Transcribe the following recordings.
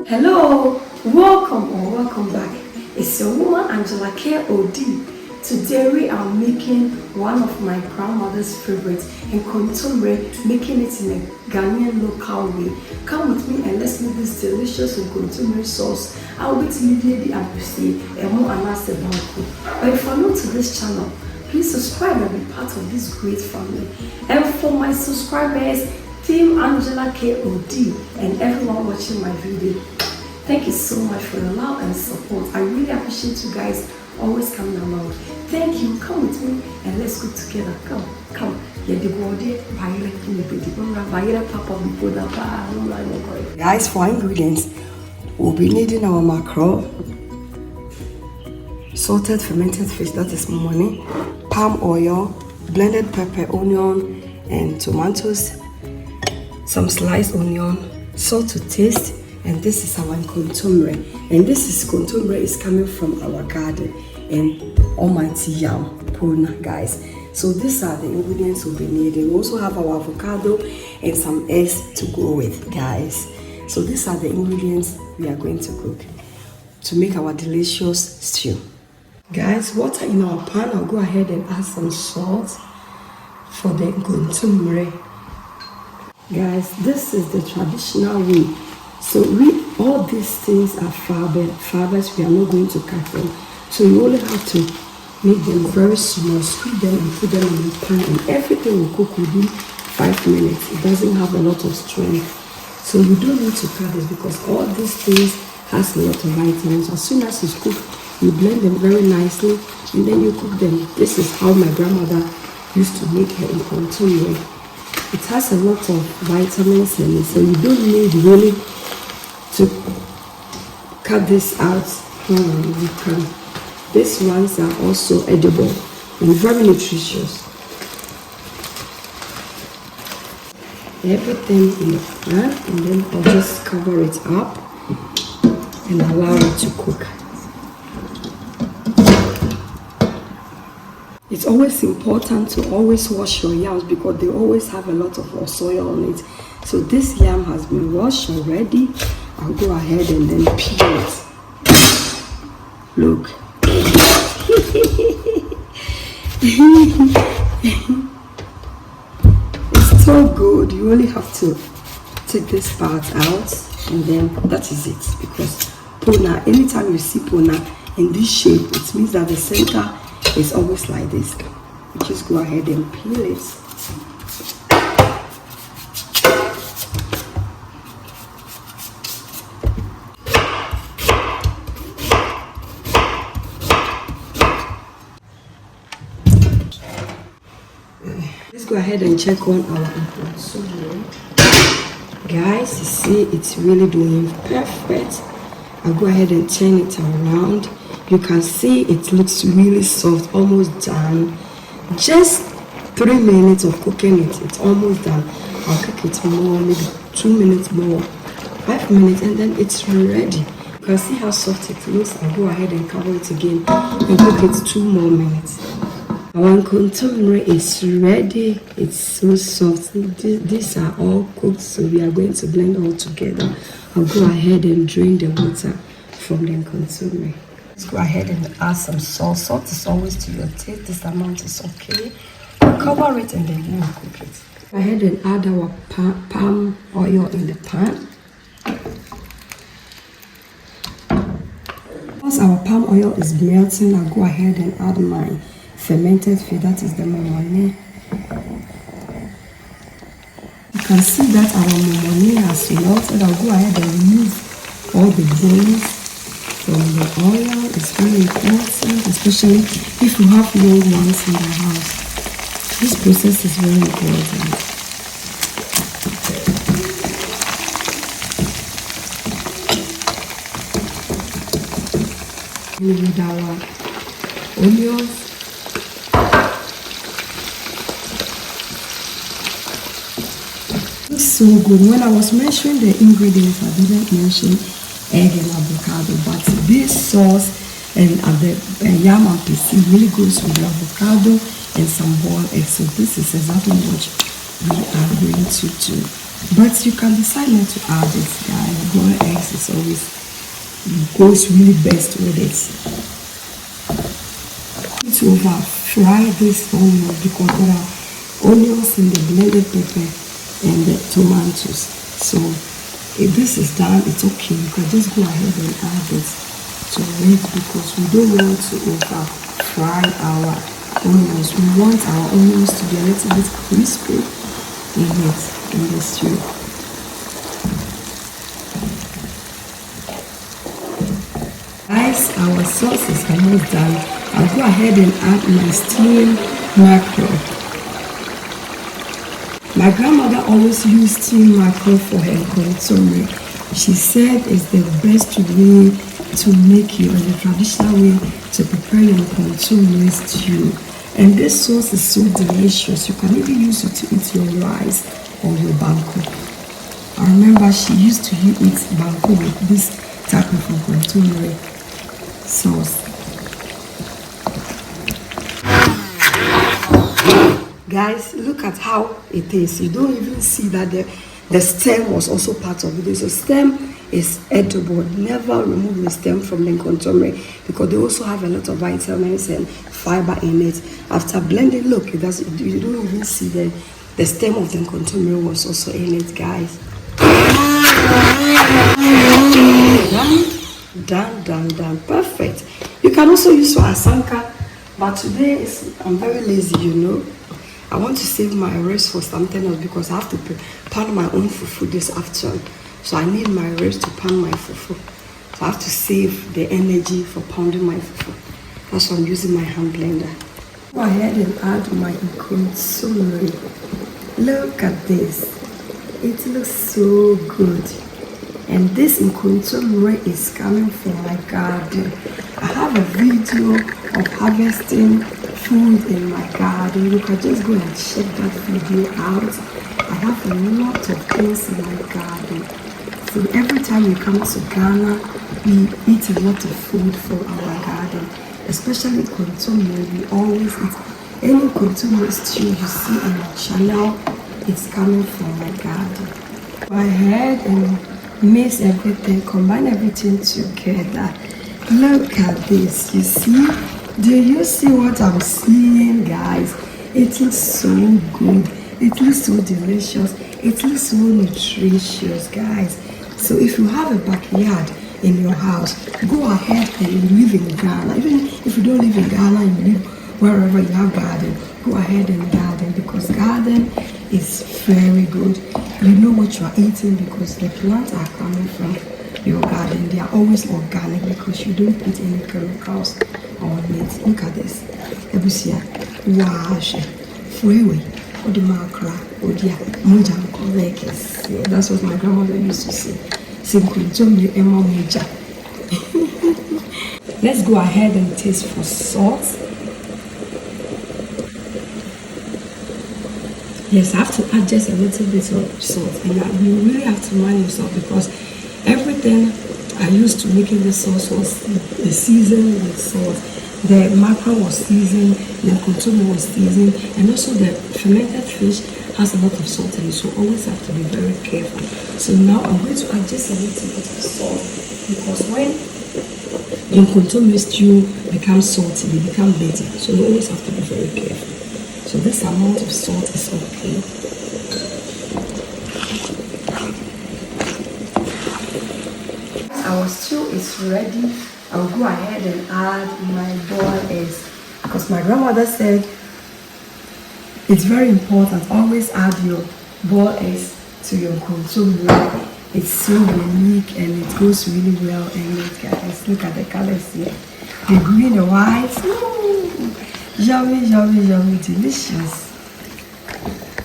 Hello, welcome back. It's your woman Angela K.O.D. Today we are making one of my grandmother's favorites in Kontomiere, making it in a Ghanaian local way. Come with me and let's make this delicious Kontomiere sauce. I'll be to the appreciate and more anase banku. But if you're new to this channel, please subscribe and be part of this great family. And for my subscribers, Team Angela K.O.D. and everyone watching my video, thank you so much for your love and support. I really appreciate you guys always coming along. Thank you. Come with me and let's go together. Come. Guys, for ingredients, we'll be needing our mackerel, salted fermented fish, that is money, palm oil, blended pepper, onion and tomatoes, some sliced onion, salt to taste, and this is our kontomiere. And this is kontomiere is coming from our garden and almighty yam pona, guys. So these are the ingredients we'll be needing. We also have our avocado and some eggs to go with, guys. So these are the ingredients we are going to cook to make our delicious stew. Guys, water in our pan. I'll go ahead and add some salt for the kontomiere. Guys, this is the traditional way. So all these things are fibers. We are not going to cut them. So you only have to make them very small, squeeze them and put them in the pan, and everything will cook within 5 minutes. It doesn't have a lot of strength. So you don't need to cut this because all these things has a lot of vitamins. As soon as it's cooked, you blend them very nicely and then you cook them. This is how my grandmother used to make her in kontomiere. It has a lot of vitamins in it, so you don't need really to cut this out. You can. These ones are also edible and very nutritious. Everything in the pan, and then I'll just cover it up and allow it to cook. It's always important to always wash your yams because they always have a lot of soil on it. So this yam has been washed already. I'll go ahead and then peel it. Look. It's so good. You only have to take this part out and then that is it. Because pona, anytime you see pona in this shape, it means that the center is always like this. You just go ahead and peel it. Let's go ahead and check on our kontomiere. Guys, you see it's really doing perfect. I'll go ahead and turn it around. You can see it looks really soft, almost done. Just 3 minutes of cooking it, it's almost done. I'll cook it more, maybe 2 minutes more, 5 minutes, and then it's ready. You can see how soft it looks. I'll go ahead and cover it again and cook it 2 more minutes. Our kontomiere is ready. It's so soft. These are all cooked, so we are going to blend all together. I'll go ahead and drain the water from the kontomiere. Let's go ahead and add some salt. Salt is always to your taste. This amount is okay. We'll cover it and then we'll cook it. Go ahead and add our palm oil in the pan. Once our palm oil is melting, I'll go ahead and add my fermented fish, that is the momone. You can see that our momone has melted. I'll go ahead and remove all the bones from the oil. It's very important, especially if you have young ones in the house. This process is very important. With our onions, so good. When I was mentioning the ingredients, I didn't mention egg and avocado, but this sauce and the yam and PC really goes with the avocado and some boiled eggs. So this is exactly what we are going to do. But you can decide not to add it, guys. Boiled eggs is always goes really best with it. To over fry this onion because there are onions in the blended pepper and the tomatoes. So if this is done, it's okay. You can just go ahead and add it to it because we don't want to over fry our onions. We want our onions to be a little bit crispy in the stew. Guys, our sauce is almost done. I'll go ahead and add my steamed mackerel. My grandmother always used steamed mackerel for her kontomiere. She said it's the best way to make your, the traditional way to prepare your kontomiere stew. And this sauce is so delicious. You can even use it to eat your rice or your banku. I remember she used to eat banku with this type of kontomiere sauce. Guys, look at how it is. You don't even see that the stem was also part of it. The stem is edible. Never remove the stem from the kontomiere because they also have a lot of vitamins and fiber in it. After blending, look, you don't even see the stem of the kontomiere was also in it, guys. Done. Perfect. You can also use for asanka, but today I'm very lazy, you know. I want to save my rest for something else because I have to pan my own fufu this afternoon. So I need my rest to pan my fufu. So I have to save the energy for pounding my fufu. That's why I'm using my hand blender. Go ahead and add my kontomiere. Look at this. It looks so good. And this kontomiere is coming from my garden. I have a video of harvesting food in my garden. You can just go and check that video out. I have a lot of things in my garden. So every time we come to Ghana, we eat a lot of food from our garden. Especially kontomiere, we always eat any kontomiere stew you see on my channel. It's coming from my garden. Go ahead and mix everything, combine everything together. Look at this, you see? Do you see what I'm seeing, guys? It looks so good. It looks so delicious. It looks so nutritious, guys. So if you have a backyard in your house, go ahead and live in Ghana. Even if you don't live in Ghana, you live wherever you have garden, go ahead and garden because garden is very good. You know what you are eating because the plants are coming from your garden. They are always organic because you don't put any chemicals on it. Look at this. Ebusia. Wow. Freeway. Odimakra. Odia. Moja Mkolekes. That's what my grandmother used to say. Sinkuntomiere Emma Moja. Let's go ahead and taste for salt. Yes, I have to add just a little bit of salt, and you really have to mind yourself because everything I used to making this sauce was seasoned with salt. The mackerel was seasoned, the kontomiere was seasoned, and also the fermented fish has a lot of salt in it, so always have to be very careful. So now I'm going to add just a little bit of salt because when your kontomiere stew becomes salty, they become bitter, so you always have to be very careful. So this amount of salt is okay. Our stew is ready. I'll go ahead and add my boiled eggs because my grandmother said it's very important. Always add your boiled eggs to your kontomiere. It's so unique and it goes really well. And guys, look at the colors here. The green, the white. Yummy, delicious.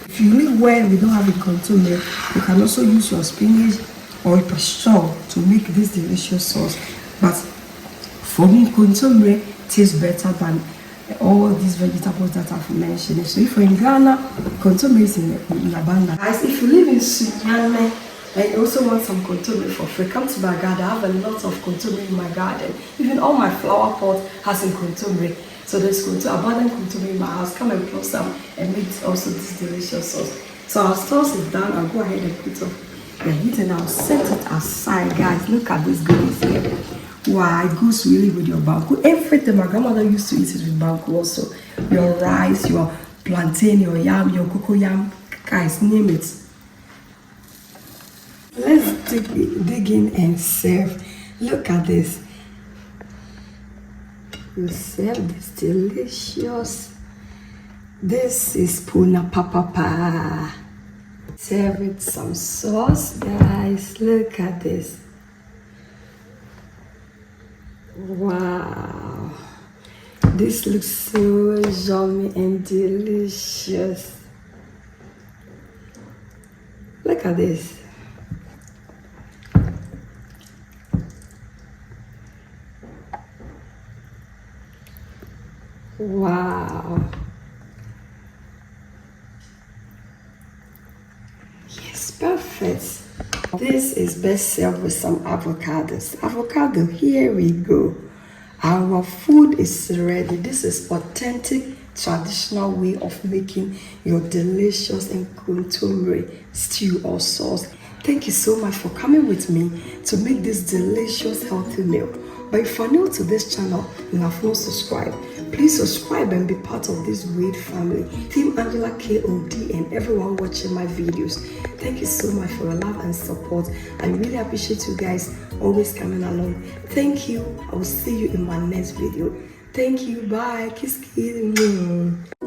If you live where we don't have a kontomiere, you can also use your spinach or a pastor to make this delicious sauce. But for me, kontomiere tastes better than all these vegetables that I've mentioned. So if you're in Ghana, kontomiere is in abundance. Guys, if you live in Sunyane and you also want some kontomiere for free, come to my garden. I have a lot of kontomiere in my garden. Even all my flower pot has some kontomiere. So there's abundant kontomiere in my house. Come and pluck some and make also this delicious sauce. So our sauce is done. I'll go ahead and put up the heat and I'll set it aside. Guys, look at this goodies here. Wow, it goes really with your banku. Everything. My grandmother used to eat it with banku also. Your rice, your plantain, your yam, your cocoa yam. Guys, name it. Let's dig in and serve. Look at this. You serve this delicious. This is puna papa. Serve with some sauce, guys. Look at this. Wow. This looks so yummy and delicious. Look at this. Wow. Yes, perfect. This is best served with some avocados. Avocado, here we go. Our food is ready. This is authentic, traditional way of making your delicious and kontomiere stew or sauce. Thank you so much for coming with me to make this delicious, healthy meal. But if you're new to this channel and have not subscribed, please subscribe and be part of this great family. Team Angela KOD and everyone watching my videos. Thank you so much for your love and support. I really appreciate you guys always coming along. Thank you. I will see you in my next video. Thank you. Bye. Kiss, kiss.